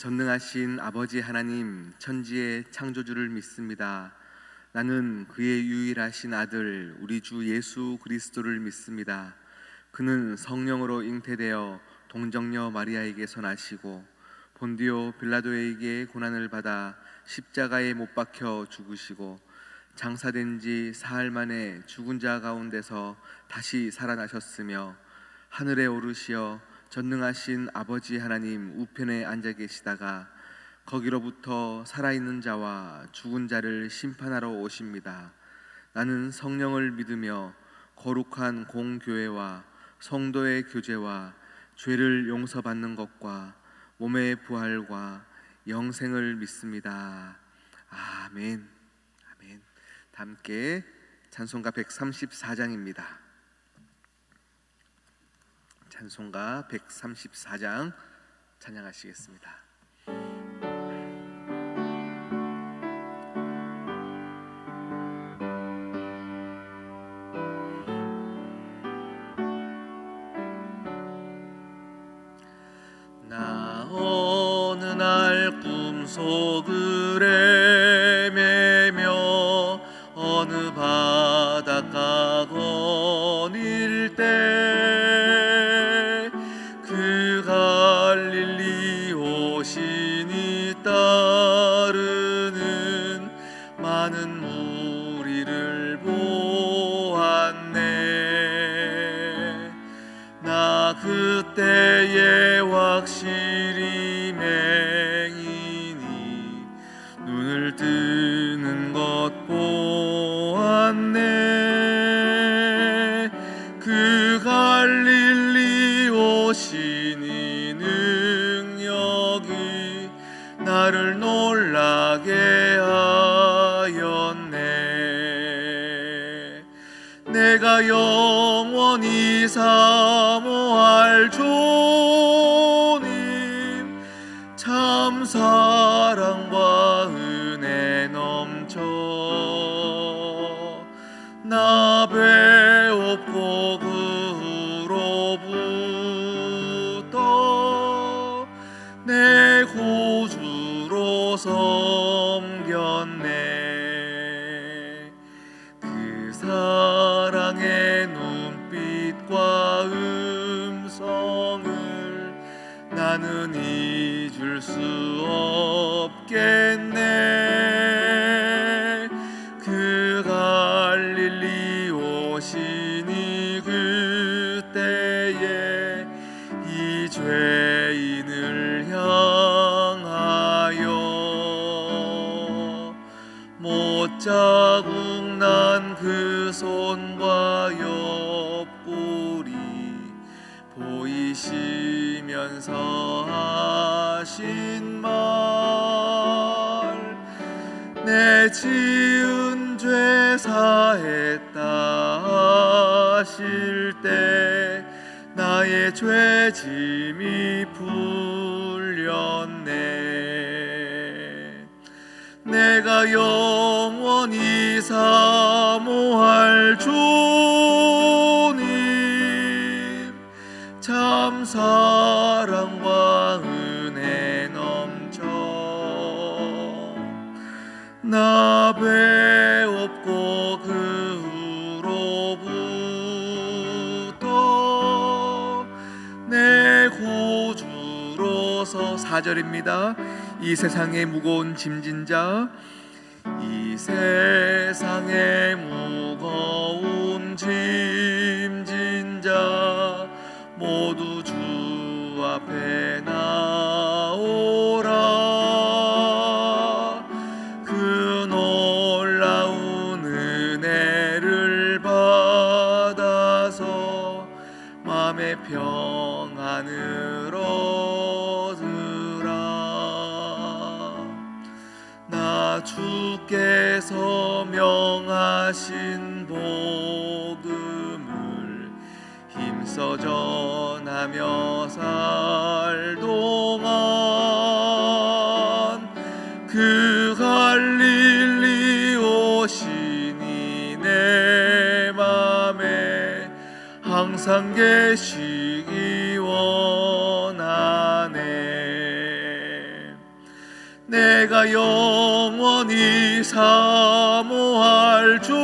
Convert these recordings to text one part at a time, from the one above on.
전능하신 아버지 하나님, 천지의 창조주를 믿습니다. 나는 그의 유일하신 아들 우리 주 예수 그리스도를 믿습니다. 그는 성령으로 잉태되어 동정녀 마리아에게서 나시고 본디오 빌라도에게 고난을 받아 십자가에 못 박혀 죽으시고 장사된 지 사흘 만에 죽은 자 가운데서 다시 살아나셨으며 하늘에 오르시어 전능하신 아버지 하나님 우편에 앉아 계시다가 거기로부터 살아있는 자와 죽은 자를 심판하러 오십니다. 나는 성령을 믿으며 거룩한 공교회와 성도의 교제와 죄를 용서받는 것과 몸의 부활과 영생을 믿습니다. 아멘. 아멘. 다 함께 찬송가 134장입니다. 찬송가 134장 찬양하시겠습니다. 나 어느 날 꿈속을 헤매며 어느 바닷가 거닐 때 그 갈릴리 오신이 따르는 많은 무리를 보았네. 나 그때에 확실히 맹인이 눈을 뜨는 것 보았네. 그 갈릴리 오시니 능력이 나를 놀라게 하였네. 내가 영원히 사모할 주님, 참 사랑과 은혜 넘쳐 나 배웠고 그로부터 내 구주로 섬겼네. 그 사랑의 눈빛과 음성을 나는 잊을 수 없겠네. 그 갈릴리 오시니 그때에 이 죄인을 향하여 못자국 난 그 손과 옆구리 보이시면서 하신 말, 내 지은 죄 사했다 하실 때 나의 죄짐이 풀렸네. 내가 영원히 사모할 주님, 참 사랑과 은혜 넘쳐 나 배웠고 그로부터 내 구주로서 4절입니다. 이 세상의 무거운 짐진 자, 이 세상의 무거운 짐진 자 모두 주 앞에 나오라. 그 놀라운 은혜를 받아서 마음의 평안을 얻으라. 나 주께서 명하신 복음을 힘써 전하며 살 동안 그 갈릴리 오시니 내 맘에 항상 계시기 원하네. 내가 영원히 사모할 주님,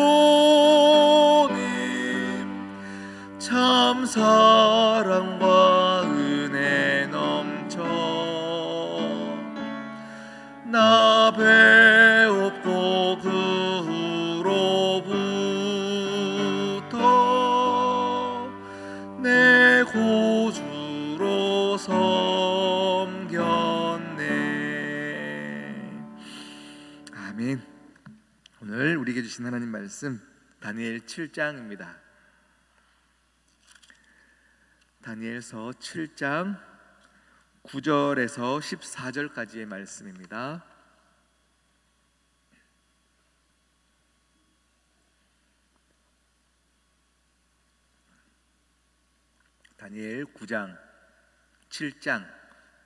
참 사랑과 은혜 넘쳐 나 배웠고 그 후로부터 내 구주로 섬겼네. 아멘. 오늘 우리에게 주신 하나님 말씀 다니엘 7장입니다. 다니엘서 7장 9절에서 14절까지의 말씀입니다. 다니엘 9장 7장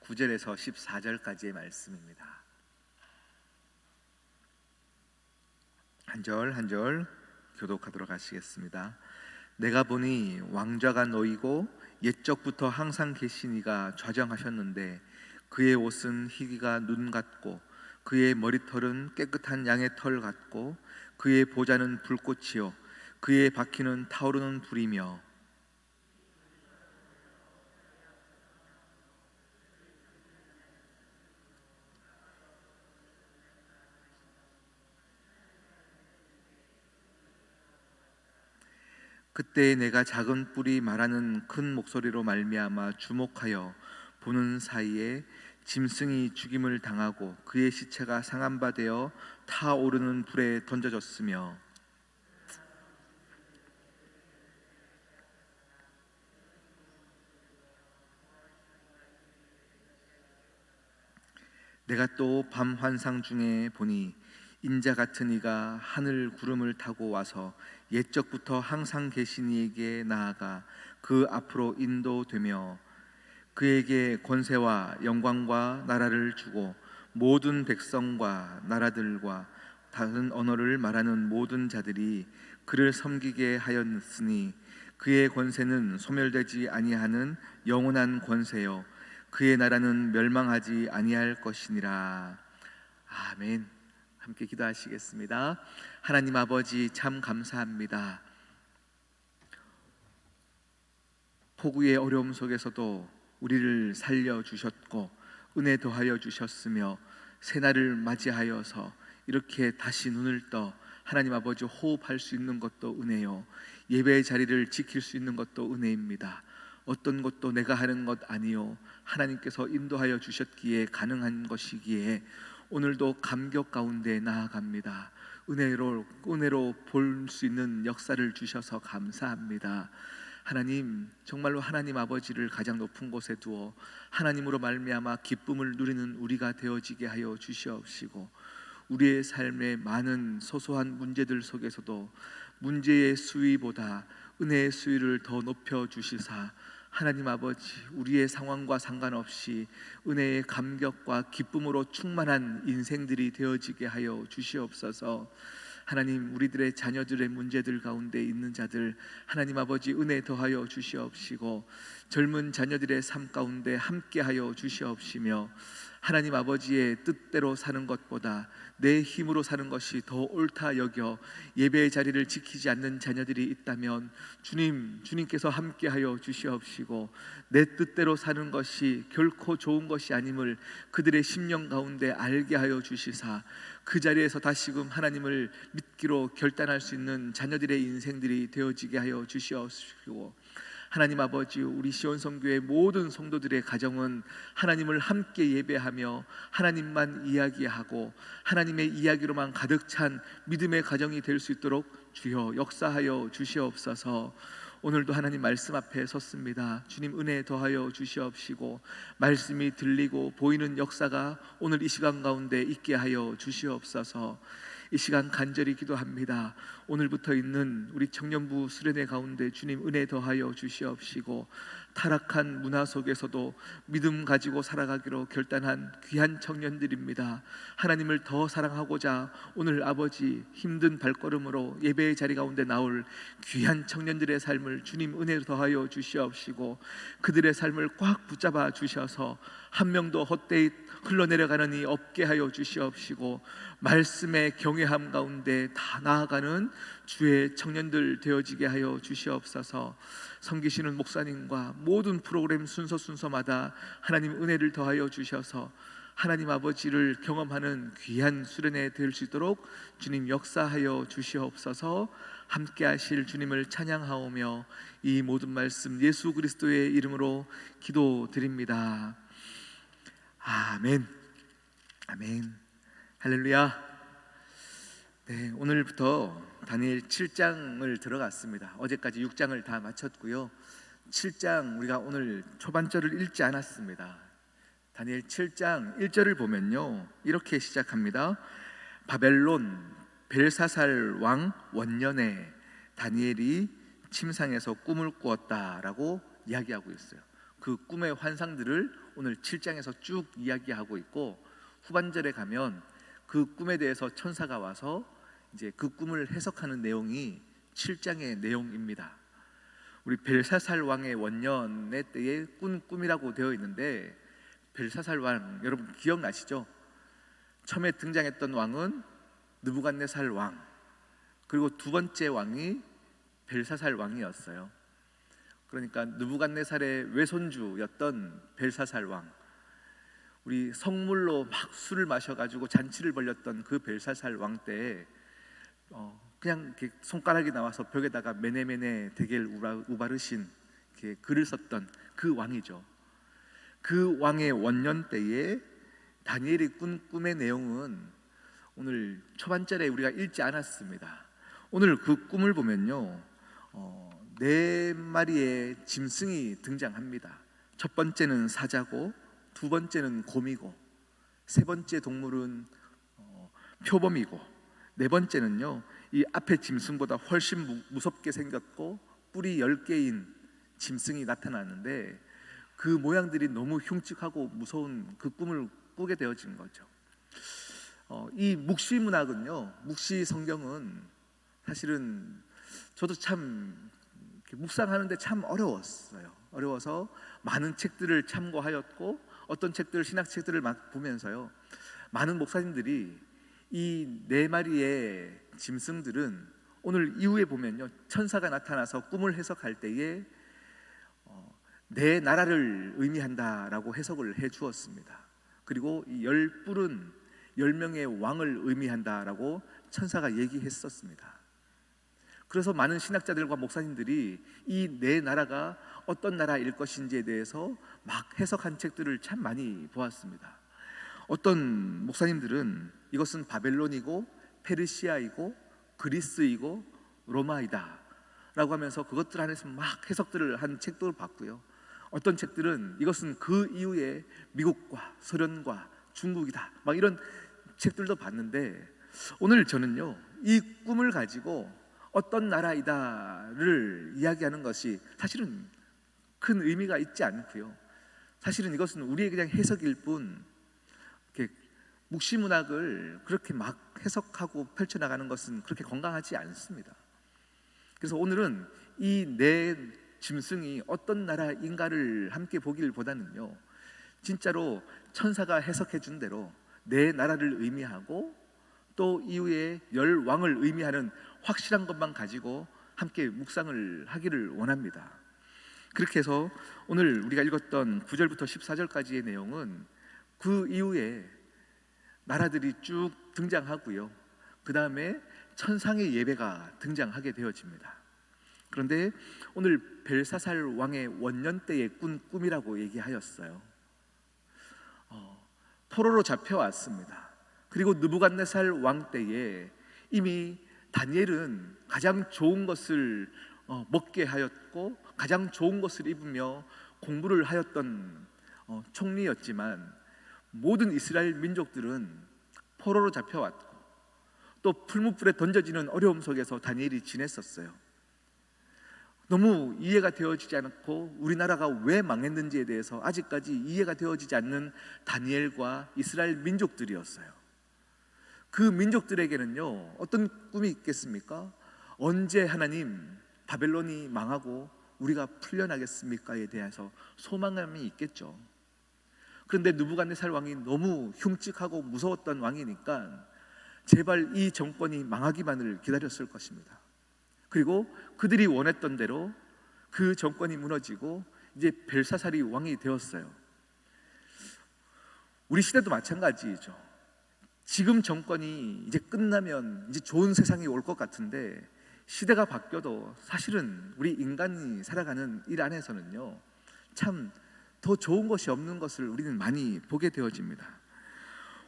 9절에서 14절까지의 말씀입니다. 한 절 한 절 교독하도록 하시겠습니다. 내가 보니 왕좌가 놓이고 옛적부터 항상 계신 이가 좌정하셨는데 그의 옷은 희기가 눈 같고 그의 머리털은 깨끗한 양의 털 같고 그의 보좌는 불꽃이요 그의 바퀴는 타오르는 불이며 그때 내가 작은 뿔이 말하는 큰 목소리로 말미암아 주목하여 보는 사이에 짐승이 죽임을 당하고 그의 시체가 상한 바 되어 타오르는 불에 던져졌으며 내가 또 밤 환상 중에 보니 인자 같은 이가 하늘 구름을 타고 와서 옛적부터 항상 계신 이에게 나아가 그 앞으로 인도되며 그에게 권세와 영광과 나라를 주고 모든 백성과 나라들과 다른 언어를 말하는 모든 자들이 그를 섬기게 하였으니 그의 권세는 소멸되지 아니하는 영원한 권세요 그의 나라는 멸망하지 아니할 것이니라. 아멘. 함께 기도하시겠습니다. 하나님 아버지 참 감사합니다. 폭우의 어려움 속에서도 우리를 살려주셨고 은혜 더하여 주셨으며 새날을 맞이하여서 이렇게 다시 눈을 떠 하나님 아버지 호흡할 수 있는 것도 은혜요 예배의 자리를 지킬 수 있는 것도 은혜입니다. 어떤 것도 내가 하는 것 아니요 하나님께서 인도하여 주셨기에 가능한 것이기에 오늘도 감격 가운데 나아갑니다. 은혜로 볼 수 있는 역사를 주셔서 감사합니다. 하나님 정말로 하나님 아버지를 가장 높은 곳에 두어 하나님으로 말미암아 기쁨을 누리는 우리가 되어지게 하여 주시옵시고 우리의 삶의 많은 소소한 문제들 속에서도 문제의 수위보다 은혜의 수위를 더 높여 주시사 하나님 아버지 우리의 상황과 상관없이 은혜의 감격과 기쁨으로 충만한 인생들이 되어지게 하여 주시옵소서. 하나님 우리들의 자녀들의 문제들 가운데 있는 자들 하나님 아버지 은혜 더하여 주시옵시고 젊은 자녀들의 삶 가운데 함께하여 주시옵시며 하나님 아버지의 뜻대로 사는 것보다 내 힘으로 사는 것이 더 옳다 여겨 예배의 자리를 지키지 않는 자녀들이 있다면 주님께서 함께하여 주시옵시고 내 뜻대로 사는 것이 결코 좋은 것이 아님을 그들의 심령 가운데 알게 하여 주시사 그 자리에서 다시금 하나님을 믿기로 결단할 수 있는 자녀들의 인생들이 되어지게 하여 주시옵시고 하나님 아버지 우리 시온성교회 모든 성도들의 가정은 하나님을 함께 예배하며 하나님만 이야기하고 하나님의 이야기로만 가득 찬 믿음의 가정이 될 수 있도록 주여 역사하여 주시옵소서. 오늘도 하나님 말씀 앞에 섰습니다. 주님 은혜 더하여 주시옵시고 말씀이 들리고 보이는 역사가 오늘 이 시간 가운데 있게 하여 주시옵소서. 이 시간 간절히 기도합니다. 오늘부터 있는 우리 청년부 수련회 가운데 주님 은혜 더하여 주시옵시고 타락한 문화 속에서도 믿음 가지고 살아가기로 결단한 귀한 청년들입니다. 하나님을 더 사랑하고자 오늘 아버지 힘든 발걸음으로 예배의 자리 가운데 나올 귀한 청년들의 삶을 주님 은혜로 더하여 주시옵시고, 그들의 삶을 꽉 붙잡아 주셔서 한 명도 헛되이 흘러내려가는 이 없게 하여 주시옵시고, 말씀의 경외함 가운데 다 나아가는 주의 청년들 되어지게 하여 주시옵소서. 섬기시는 목사님과 모든 프로그램 순서마다 하나님 은혜를 더하여 주셔서 하나님 아버지를 경험하는 귀한 수련회 될 수 있도록 주님 역사하여 주시옵소서. 함께 하실 주님을 찬양하오며 이 모든 말씀 예수 그리스도의 이름으로 기도드립니다. 아멘. 아멘. 할렐루야. 네, 오늘부터 다니엘 7장을 들어갔습니다. 어제까지 6장을 다 마쳤고요. 7장 우리가 오늘 초반절을 읽지 않았습니다. 다니엘 7장 1절을 보면요, 이렇게 시작합니다. 바벨론 벨사살 왕 원년에 다니엘이 침상에서 꿈을 꾸었다라고 이야기하고 있어요. 그 꿈의 환상들을 오늘 7장에서 쭉 이야기하고 있고, 후반절에 가면 그 꿈에 대해서 천사가 와서 이제 그 꿈을 해석하는 내용이 7장의 내용입니다. 우리 벨사살 왕의 원년의 때에 꾼 꿈이라고 되어 있는데, 벨사살 왕 여러분 기억나시죠? 처음에 등장했던 왕은 느부갓네살 왕, 그리고 두 번째 왕이 벨사살 왕이었어요. 그러니까 느부갓네살의 외손주였던 벨사살 왕, 우리 성물로 막 술을 마셔가지고 잔치를 벌였던 그 벨사살 왕 때에 그냥 이렇게 손가락이 나와서 벽에다가 메네메네 데겔 우바르신 이렇게 글을 썼던 그 왕이죠. 그 왕의 원년 때에 다니엘이 꾼 꿈의 내용은 오늘 초반절에 우리가 읽지 않았습니다. 오늘 그 꿈을 보면요, 네 마리의 짐승이 등장합니다. 첫 번째는 사자고, 두 번째는 곰이고, 세 번째 동물은 표범이고, 네 번째는요, 이 앞에 짐승보다 훨씬 무섭게 생겼고 뿔이 10개인 짐승이 나타나는데, 그 모양들이 너무 흉측하고 무서운 그 꿈을 꾸게 되어진 거죠. 이 묵시 문학은요, 묵시 성경은 사실은 저도 참 묵상하는데 참 어려워서 많은 책들을 참고하였고, 어떤 책들, 신학 책들을 막 보면서요, 많은 목사님들이 이 네 마리의 짐승들은 오늘 이후에 보면요, 천사가 나타나서 꿈을 해석할 때에 내 나라를 의미한다라고 해석을 해 주었습니다. 그리고 이 10뿔은 10명의 왕을 의미한다라고 천사가 얘기했었습니다. 그래서 많은 신학자들과 목사님들이 이 네 나라가 어떤 나라일 것인지에 대해서 막 해석한 책들을 참 많이 보았습니다. 어떤 목사님들은 이것은 바벨론이고 페르시아이고 그리스이고 로마이다 라고 하면서 그것들 안에서 막 해석들을 한 책도 봤고요. 어떤 책들은 이것은 그 이후에 미국과 소련과 중국이다 막 이런 책들도 봤는데, 오늘 저는요, 이 꿈을 가지고 어떤 나라이다를 이야기하는 것이 사실은 큰 의미가 있지 않고요, 사실은 이것은 우리의 그냥 해석일 뿐, 이렇게 묵시문학을 그렇게 막 해석하고 펼쳐나가는 것은 그렇게 건강하지 않습니다. 그래서 오늘은 이 네 짐승이 어떤 나라인가를 함께 보기를 보다는요, 진짜로 천사가 해석해 준 대로 네 나라를 의미하고 또 이후에 10왕을 의미하는 확실한 것만 가지고 함께 묵상을 하기를 원합니다. 그렇게 해서 오늘 우리가 읽었던 9절부터 14절까지의 내용은 그 이후에 나라들이 쭉 등장하고요, 그 다음에 천상의 예배가 등장하게 되어집니다. 그런데 오늘 벨사살 왕의 원년 때의 꾼 꿈이라고 얘기하였어요. 포로로 잡혀왔습니다. 그리고 느부갓네살 왕 때에 이미 다니엘은 가장 좋은 것을 먹게 하였고 가장 좋은 것을 입으며 공부를 하였던 총리였지만, 모든 이스라엘 민족들은 포로로 잡혀왔고 또 풀무불에 던져지는 어려움 속에서 다니엘이 지냈었어요. 너무 이해가 되어지지 않고 우리나라가 왜 망했는지에 대해서 아직까지 이해가 되어지지 않는 다니엘과 이스라엘 민족들이었어요. 그 민족들에게는요, 어떤 꿈이 있겠습니까? 언제 하나님 바벨론이 망하고 우리가 풀려나겠습니까에 대해서 소망감이 있겠죠. 그런데 느부갓네살 왕이 너무 흉측하고 무서웠던 왕이니까 제발 이 정권이 망하기만을 기다렸을 것입니다. 그리고 그들이 원했던 대로 그 정권이 무너지고 이제 벨사살이 왕이 되었어요. 우리 시대도 마찬가지죠. 지금 정권이 이제 끝나면 이제 좋은 세상이 올 것 같은데, 시대가 바뀌어도 사실은 우리 인간이 살아가는 일 안에서는요, 참 더 좋은 것이 없는 것을 우리는 많이 보게 되어집니다.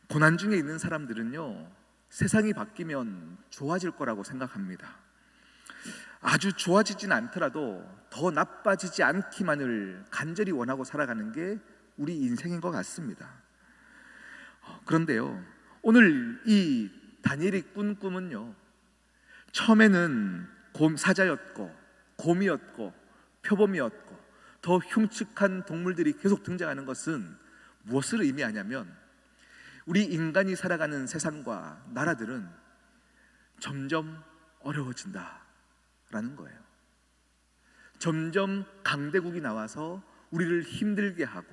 고난 중에 있는 사람들은요, 세상이 바뀌면 좋아질 거라고 생각합니다. 아주 좋아지진 않더라도 더 나빠지지 않기만을 간절히 원하고 살아가는 게 우리 인생인 것 같습니다. 그런데요, 오늘 이 다니엘이 꾼 꿈은요, 처음에는 사자였고 곰이었고 표범이었고 더 흉측한 동물들이 계속 등장하는 것은 무엇을 의미하냐면, 우리 인간이 살아가는 세상과 나라들은 점점 어려워진다 라는 거예요. 점점 강대국이 나와서 우리를 힘들게 하고,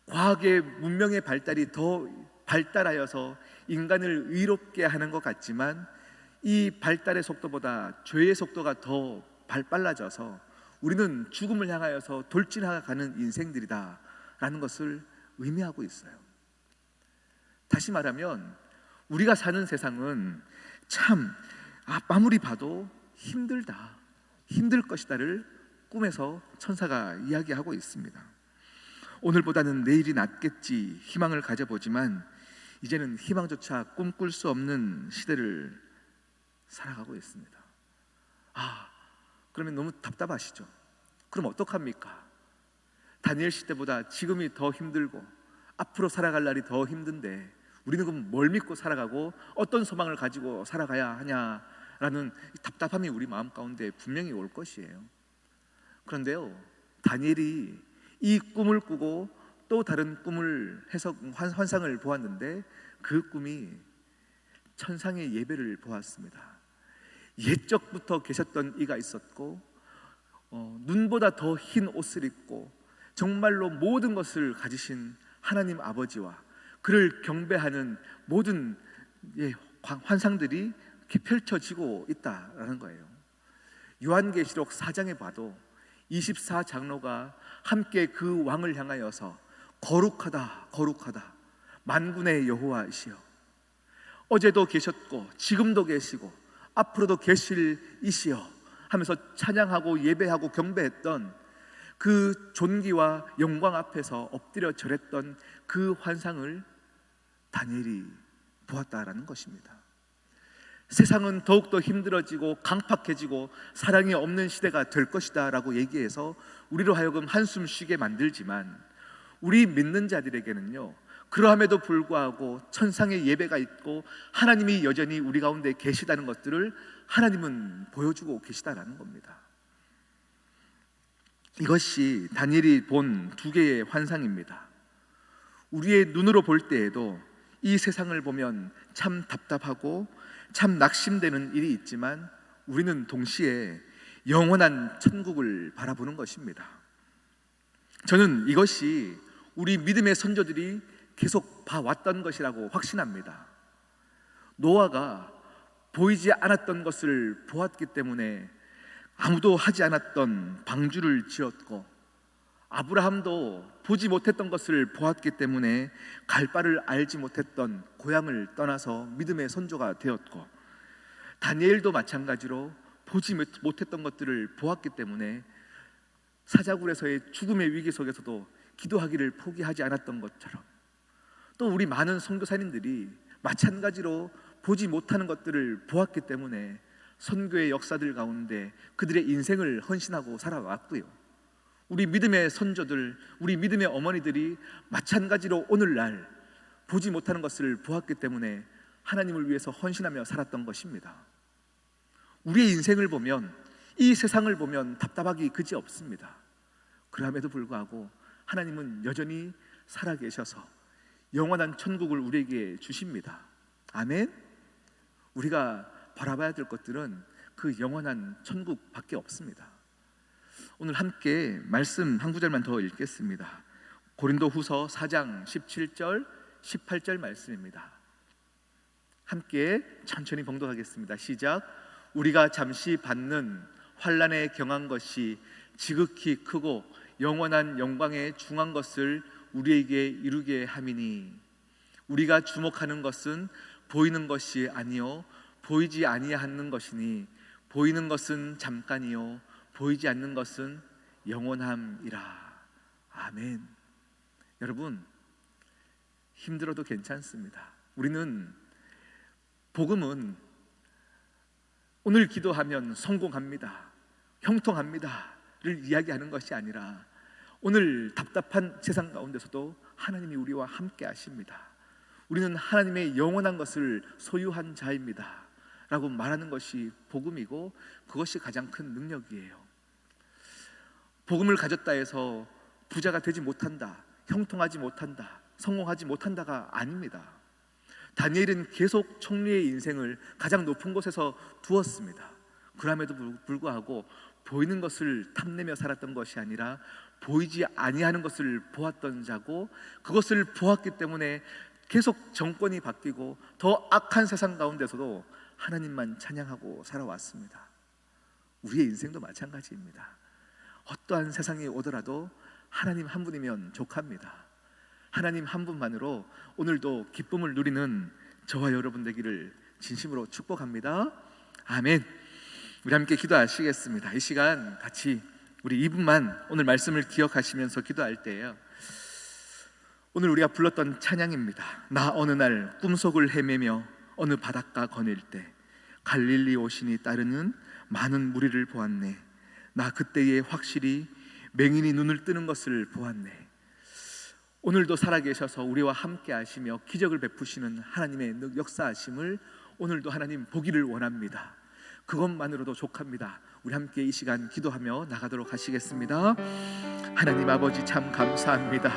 과학의 문명의 발달이 더 발달하여서 인간을 의롭게 하는 것 같지만, 이 발달의 속도보다 죄의 속도가 더 빨라져서 우리는 죽음을 향하여서 돌진하가는 인생들이다 라는 것을 의미하고 있어요. 다시 말하면 우리가 사는 세상은 참 아무리 봐도 힘들다, 힘들 것이다를 꿈에서 천사가 이야기하고 있습니다. 오늘보다는 내일이 낫겠지 희망을 가져보지만 이제는 희망조차 꿈꿀 수 없는 시대를 살아가고 있습니다. 그러면 너무 답답하시죠? 그럼 어떡합니까? 다니엘 시대보다 지금이 더 힘들고 앞으로 살아갈 날이 더 힘든데 우리는 그럼 뭘 믿고 살아가고 어떤 소망을 가지고 살아가야 하냐라는 답답함이 우리 마음 가운데 분명히 올 것이에요. 그런데요, 다니엘이 이 꿈을 꾸고 또 다른 꿈을 해서 환상을 보았는데, 그 꿈이 천상의 예배를 보았습니다. 옛적부터 계셨던 이가 있었고, 눈보다 더 흰 옷을 입고 정말로 모든 것을 가지신 하나님 아버지와 그를 경배하는 모든 환상들이 이렇게 펼쳐지고 있다라는 거예요. 요한계시록 4장에 봐도 24장로가 함께 그 왕을 향하여서 거룩하다 거룩하다 만군의 여호와이시여, 어제도 계셨고 지금도 계시고 앞으로도 계실 이시여 하면서 찬양하고 예배하고 경배했던 그 존귀와 영광 앞에서 엎드려 절했던 그 환상을 다니엘이 보았다라는 것입니다. 세상은 더욱더 힘들어지고 강팍해지고 사랑이 없는 시대가 될 것이다 라고 얘기해서 우리로 하여금 한숨 쉬게 만들지만, 우리 믿는 자들에게는요, 그러함에도 불구하고 천상의 예배가 있고 하나님이 여전히 우리 가운데 계시다는 것들을 하나님은 보여주고 계시다라는 겁니다. 이것이 다니엘이 본 두 개의 환상입니다. 우리의 눈으로 볼 때에도 이 세상을 보면 참 답답하고 참 낙심되는 일이 있지만, 우리는 동시에 영원한 천국을 바라보는 것입니다. 저는 이것이 우리 믿음의 선조들이 계속 봐왔던 것이라고 확신합니다. 노아가 보이지 않았던 것을 보았기 때문에 아무도 하지 않았던 방주를 지었고, 아브라함도 보지 못했던 것을 보았기 때문에 갈 바를 알지 못했던 고향을 떠나서 믿음의 선조가 되었고, 다니엘도 마찬가지로 보지 못했던 것들을 보았기 때문에 사자굴에서의 죽음의 위기 속에서도 기도하기를 포기하지 않았던 것처럼, 또 우리 많은 선교사님들이 마찬가지로 보지 못하는 것들을 보았기 때문에 선교의 역사들 가운데 그들의 인생을 헌신하고 살아왔고요, 우리 믿음의 선조들, 우리 믿음의 어머니들이 마찬가지로 오늘날 보지 못하는 것을 보았기 때문에 하나님을 위해서 헌신하며 살았던 것입니다. 우리의 인생을 보면 이 세상을 보면 답답하기 그지 없습니다. 그럼에도 불구하고 하나님은 여전히 살아계셔서 영원한 천국을 우리에게 주십니다. 아멘. 우리가 바라봐야 될 것들은 그 영원한 천국밖에 없습니다. 오늘 함께 말씀 한 구절만 더 읽겠습니다. 고린도후서 4장 17절 18절 말씀입니다. 함께 천천히 봉독하겠습니다. 시작. 우리가 잠시 받는 환난에 경한 것이 지극히 크고 영원한 영광에 중한 것을 우리에게 이루게 함이니 우리가 주목하는 것은 보이는 것이 아니요 보이지 아니하는 것이니 보이는 것은 잠깐이요 보이지 않는 것은 영원함이라. 아멘. 여러분, 힘들어도 괜찮습니다. 우리는 복음은 오늘 기도하면 성공합니다, 형통합니다를 이야기하는 것이 아니라 오늘 답답한 세상 가운데서도 하나님이 우리와 함께 하십니다. 우리는 하나님의 영원한 것을 소유한 자입니다 라고 말하는 것이 복음이고 그것이 가장 큰 능력이에요. 복음을 가졌다 해서 부자가 되지 못한다, 형통하지 못한다, 성공하지 못한다가 아닙니다. 다니엘은 계속 총리의 인생을 가장 높은 곳에서 두었습니다. 그럼에도 불구하고 보이는 것을 탐내며 살았던 것이 아니라 보이지 아니하는 것을 보았던 자고 그것을 보았기 때문에 계속 정권이 바뀌고 더 악한 세상 가운데서도 하나님만 찬양하고 살아왔습니다. 우리의 인생도 마찬가지입니다. 어떠한 세상이 오더라도 하나님 한 분이면 족합니다. 하나님 한 분만으로 오늘도 기쁨을 누리는 저와 여러분 되기를 진심으로 축복합니다. 아멘. 우리 함께 기도하시겠습니다. 이 시간 같이 우리 2분만 오늘 말씀을 기억하시면서 기도할 때예요. 오늘 우리가 불렀던 찬양입니다. 나 어느 날 꿈속을 헤매며 어느 바닷가 거닐 때 갈릴리 오신이 따르는 많은 무리를 보았네. 나 그때에 확실히 맹인이 눈을 뜨는 것을 보았네. 오늘도 살아계셔서 우리와 함께 하시며 기적을 베푸시는 하나님의 역사하심을 오늘도 하나님 보기를 원합니다. 그것만으로도 족합니다. 우리 함께 이 시간 기도하며 나가도록 하시겠습니다. 하나님 아버지 참 감사합니다.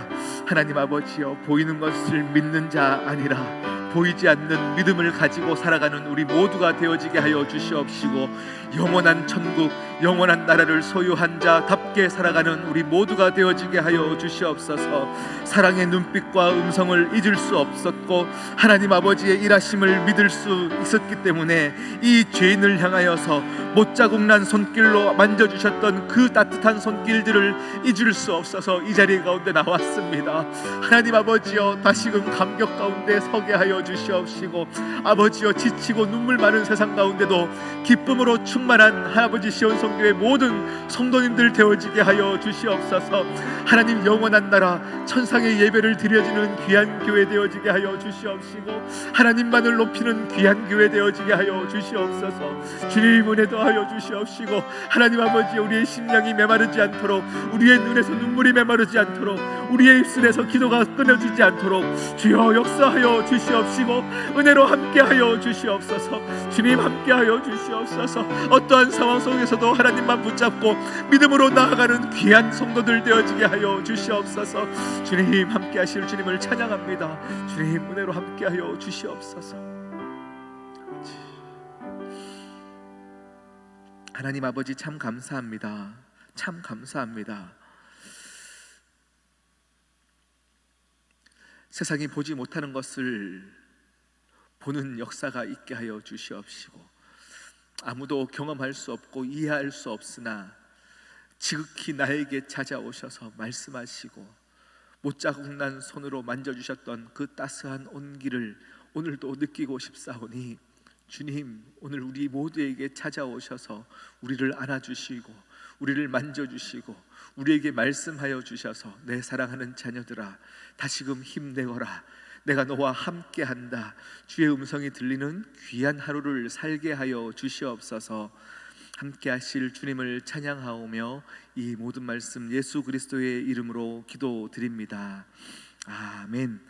하나님 아버지여, 보이는 것을 믿는 자 아니라 보이지 않는 믿음을 가지고 살아가는 우리 모두가 되어지게 하여 주시옵시고, 영원한 천국, 영원한 나라를 소유한 자답게 살아가는 우리 모두가 되어지게 하여 주시옵소서. 사랑의 눈빛과 음성을 잊을 수 없었고 하나님 아버지의 일하심을 믿을 수 있었기 때문에 이 죄인을 향하여서 못자국 난 손길로 만져주셨던 그 따뜻한 손길들을 잊을 수 없어서 이 자리 가운데 나왔습니다. 하나님 아버지여, 다시금 감격 가운데 서게 하여 주시옵시고, 아버지여, 지치고 눈물 많은 세상 가운데도 기쁨으로 충만한 아버지 시온성교회 모든 성도님들 되어지게 하여 주시옵소서. 하나님 영원한 나라 천상의 예배를 드려지는 귀한 교회 되어지게 하여 주시옵시고, 하나님만을 높이는 귀한 교회 되어지게 하여 주시옵소서. 주님 은혜도 하여 주시옵시고, 하나님 아버지, 우리의 심령이 메마르지 않도록, 우리의 눈에서 눈물이 메마르지 않도록, 우리의 입술에서 기도가 끊어지지 않도록 주여 역사하여 주시옵시고, 은혜로 함께하여 주시옵소서. 주님 함께하여 주시옵소서. 어떠한 상황 속에서도 하나님만 붙잡고 믿음으로 나아가는 귀한 성도들 되어지게 하여 주시옵소서. 주님 함께하실 주님을 찬양합니다. 주님 은혜로 함께하여 주시옵소서. 하나님 아버지 참 감사합니다. 참 감사합니다. 세상이 보지 못하는 것을 보는 역사가 있게 하여 주시옵시고, 아무도 경험할 수 없고 이해할 수 없으나 지극히 나에게 찾아오셔서 말씀하시고 못자국 난 손으로 만져주셨던 그 따스한 온기를 오늘도 느끼고 싶사오니, 주님 오늘 우리 모두에게 찾아오셔서 우리를 안아주시고 우리를 만져주시고 우리에게 말씀하여 주셔서, 내 사랑하는 자녀들아 다시금 힘내거라, 내가 너와 함께한다, 주의 음성이 들리는 귀한 하루를 살게 하여 주시옵소서. 함께하실 주님을 찬양하오며 이 모든 말씀 예수 그리스도의 이름으로 기도드립니다. 아멘.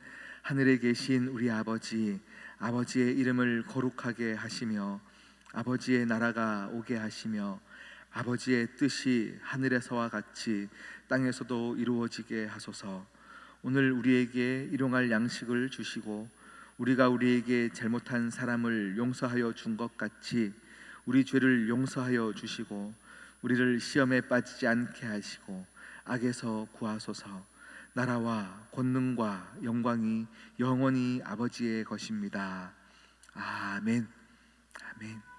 하늘에 계신 우리 아버지, 아버지의 이름을 거룩하게 하시며 아버지의 나라가 오게 하시며 아버지의 뜻이 하늘에서와 같이 땅에서도 이루어지게 하소서. 오늘 우리에게 일용할 양식을 주시고 우리가 우리에게 잘못한 사람을 용서하여 준 것 같이 우리 죄를 용서하여 주시고 우리를 시험에 빠지지 않게 하시고 악에서 구하소서. 나라와 권능과 영광이 영원히 아버지의 것입니다. 아멘. 아멘.